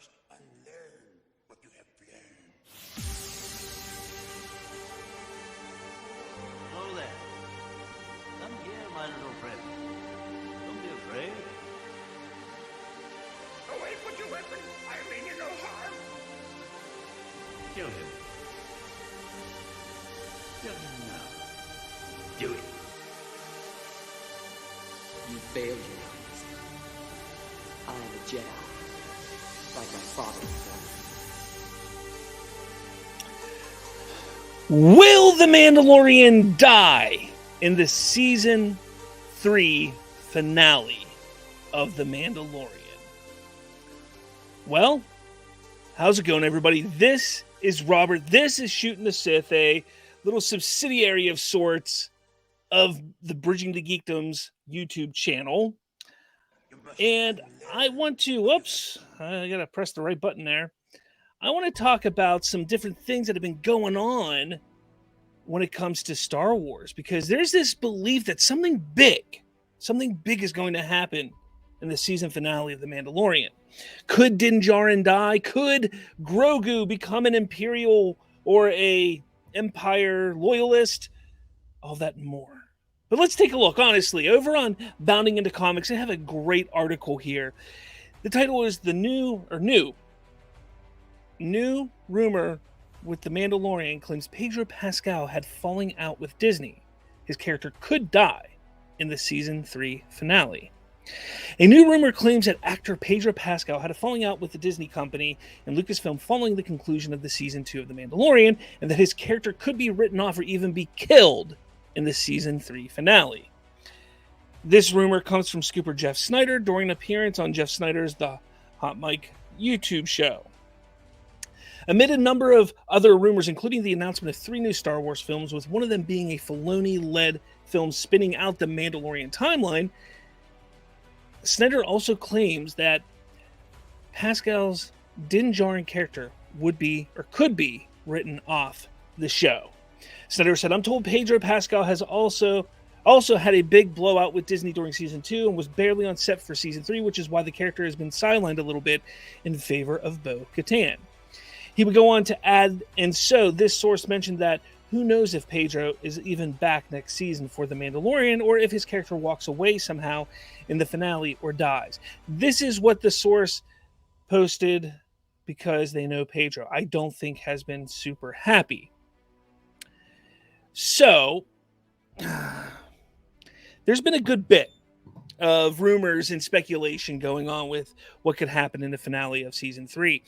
must unlearn what you have learned. Hello there. Come here, my little friend. Don't be afraid. Away with your weapon. I mean you no harm. Kill him. Kill him now. Do it. You failed, Your Highness. I am a Jedi, like my father was. Will the Mandalorian die in the season 3 finale of The Mandalorian? Well, how's it going, everybody? This is Robert. This is Shooting the Sith, a little subsidiary of sorts of the Bridging the Geekdoms YouTube channel. And I want to, whoops, I gotta press the right button there. I want to talk about some different things that have been going on when it comes to Star Wars, because there's this belief that something big is going to happen in the season finale of The Mandalorian. Could Din Djarin die? Could Grogu become an Imperial or a Empire loyalist? All that and more. But let's take a look, honestly. Over on Bounding Into Comics, I have a great article here. The title is The New Rumor with The Mandalorian Claims Pedro Pascal had falling out with Disney. His character could die in the Season 3 finale. A new rumor claims that actor Pedro Pascal had a falling out with the Disney company and Lucasfilm following the conclusion of the Season 2 of The Mandalorian, and that his character could be written off or even be killed in the Season 3 finale. This rumor comes from scooper Jeff Snyder during an appearance on Jeff Snyder's The Hot Mic YouTube show. Amid a number of other rumors, including the announcement of 3 new Star Wars films, with one of them being a Filoni-led film spinning out the Mandalorian timeline, Snyder also claims that Pascal's Din Djarin character would be, or could be, written off the show. Snyder said, I'm told Pedro Pascal has also had a big blowout with Disney during Season 2 and was barely on set for Season 3, which is why the character has been sidelined a little bit in favor of Bo-Katan. He would go on to add, and so this source mentioned that who knows if Pedro is even back next season for The Mandalorian, or if his character walks away somehow in the finale or dies. This is what the source posted because they know Pedro, I don't think, has been super happy. So, there's been a good bit of rumors and speculation going on with what could happen in the finale of Season 3.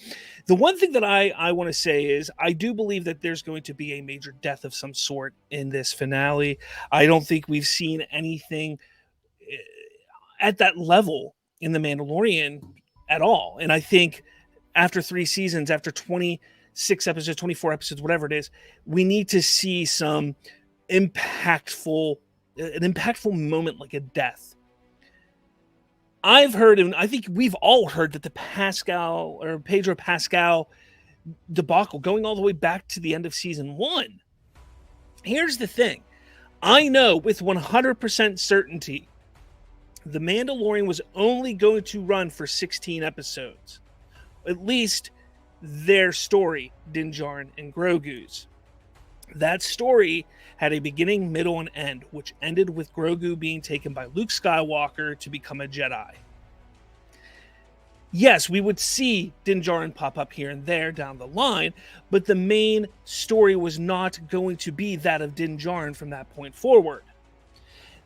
The one thing that I want to say is I do believe that there's going to be a major death of some sort in this finale. I don't think we've seen anything at that level in The Mandalorian at all. And I think after 3 seasons, after 26 episodes, 24 episodes, whatever it is, we need to see an impactful moment like a death. I've heard, and I think we've all heard, that the Pedro Pascal debacle going all the way back to the end of Season 1. Here's the thing. I know with 100% certainty The Mandalorian was only going to run for 16 episodes. At least their story, Din Djarin and Grogu's. That story had a beginning, middle, and end, which ended with Grogu being taken by Luke Skywalker to become a Jedi. Yes, we would see Din Djarin pop up here and there down the line, but the main story was not going to be that of Din Djarin from that point forward.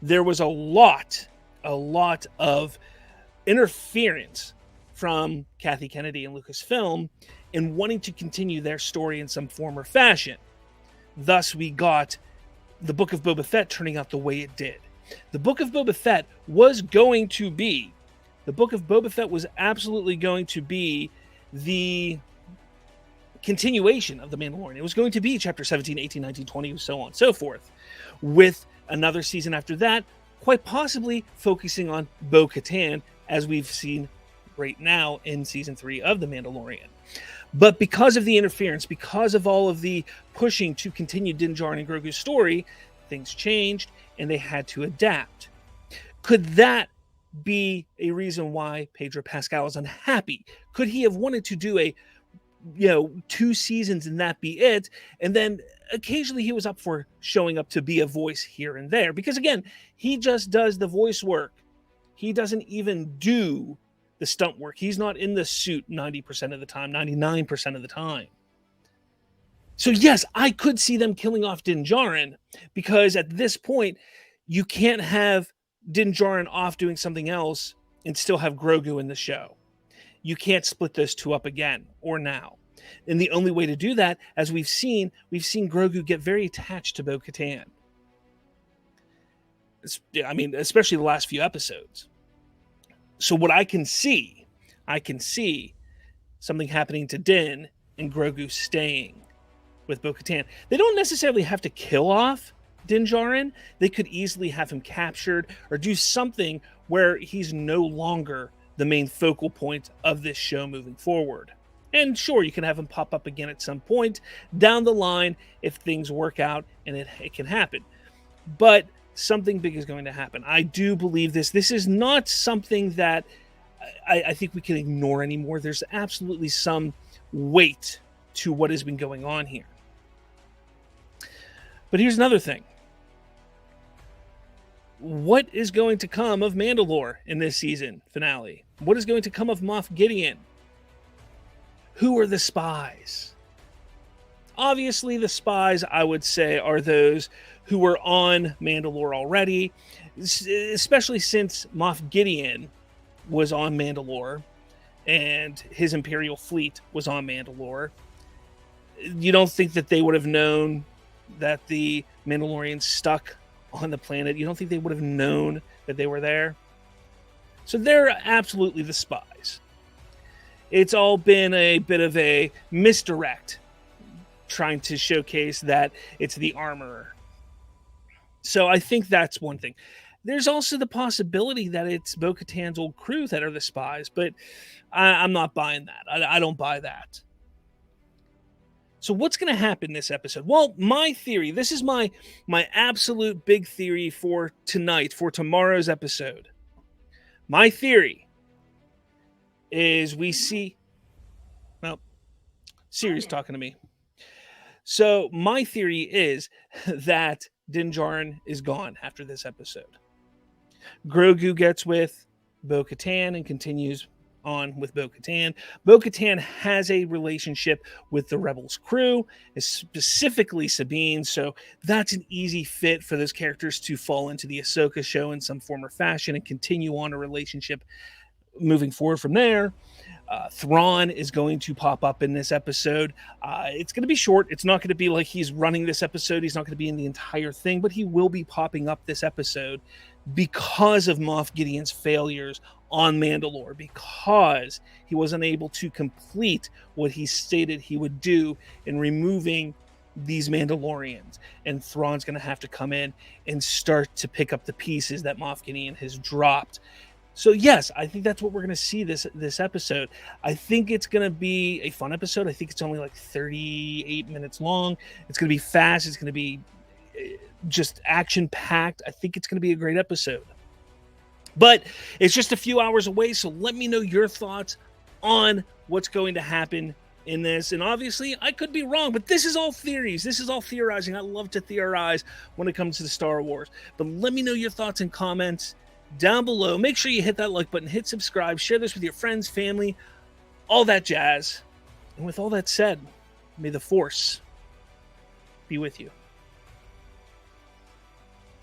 There was a lot of interference from Kathy Kennedy and Lucasfilm in wanting to continue their story in some form or fashion. Thus, we got the Book of Boba Fett turning out the way it did. The Book of Boba Fett was absolutely going to be the continuation of The Mandalorian. It was going to be chapter 17, 18, 19, 20, so on and so forth, with another season after that, quite possibly focusing on Bo-Katan, as we've seen right now in season 3 of The Mandalorian. But because of the interference, because of all of the pushing to continue Din Djarin and Grogu's story, things changed and they had to adapt. Could that be a reason why Pedro Pascal is unhappy? Could he have wanted to do a 2 seasons and that be it? And then occasionally he was up for showing up to be a voice here and there, because again, he just does the voice work. He doesn't even do the stunt work. He's not in the suit 90% of the time, 99% of the time. So yes, I could see them killing off Din Djarin, because at this point, you can't have Din Djarin off doing something else and still have Grogu in the show. You can't split those two up again or now. And the only way to do that, as we've seen Grogu get very attached to Bo-Katan. I mean, especially the last few episodes. So what I can see something happening to Din and Grogu staying with Bo-Katan. They don't necessarily have to kill off Din Djarin. They could easily have him captured or do something where he's no longer the main focal point of this show moving forward. And sure, you can have him pop up again at some point down the line if things work out, and it can happen. But something big is going to happen. I do believe this. This is not something that I think we can ignore anymore. There's absolutely some weight to what has been going on here. But here's another thing. What is going to come of Mandalore in this season finale? What is going to come of Moff Gideon? Who are the spies? Obviously, the spies, I would say, are those who were on Mandalore already, especially since Moff Gideon was on Mandalore and his Imperial fleet was on Mandalore. You don't think that they would have known that the Mandalorians stuck on the planet? You don't think they would have known that they were there? So they're absolutely the spies. It's all been a bit of a misdirect, trying to showcase that it's the armorer. So I think that's one thing. There's also the possibility that it's Bo-Katan's old crew that are the spies, but I'm not buying that. I don't buy that. So what's going to happen this episode? Well, my theory, this is my absolute big theory for tonight, for tomorrow's episode. My theory is we see... Well, Siri's talking to me. So my theory is that Din Djarin is gone after this episode. Grogu gets with Bo-Katan and continues on with Bo-Katan. Bo-Katan has a relationship with the Rebels crew, specifically Sabine, so that's an easy fit for those characters to fall into the Ahsoka show in some form or fashion and continue on a relationship moving forward from there. Thrawn is going to pop up in this episode. It's going to be short. It's not going to be like he's running this episode. He's not going to be in the entire thing, but he will be popping up this episode because of Moff Gideon's failures on Mandalore, because he wasn't able to complete what he stated he would do in removing these Mandalorians. And Thrawn's going to have to come in and start to pick up the pieces that Moff Gideon has dropped. So yes, I think that's what we're going to see this episode. I think it's going to be a fun episode. I think it's only like 38 minutes long. It's going to be fast. It's going to be just action-packed. I think it's going to be a great episode. But it's just a few hours away, so let me know your thoughts on what's going to happen in this. And obviously, I could be wrong, but this is all theories. This is all theorizing. I love to theorize when it comes to the Star Wars. But let me know your thoughts and comments down below. Make sure you hit that like button, hit subscribe, share this with your friends, family, all that jazz. And with all that said, may the Force be with you.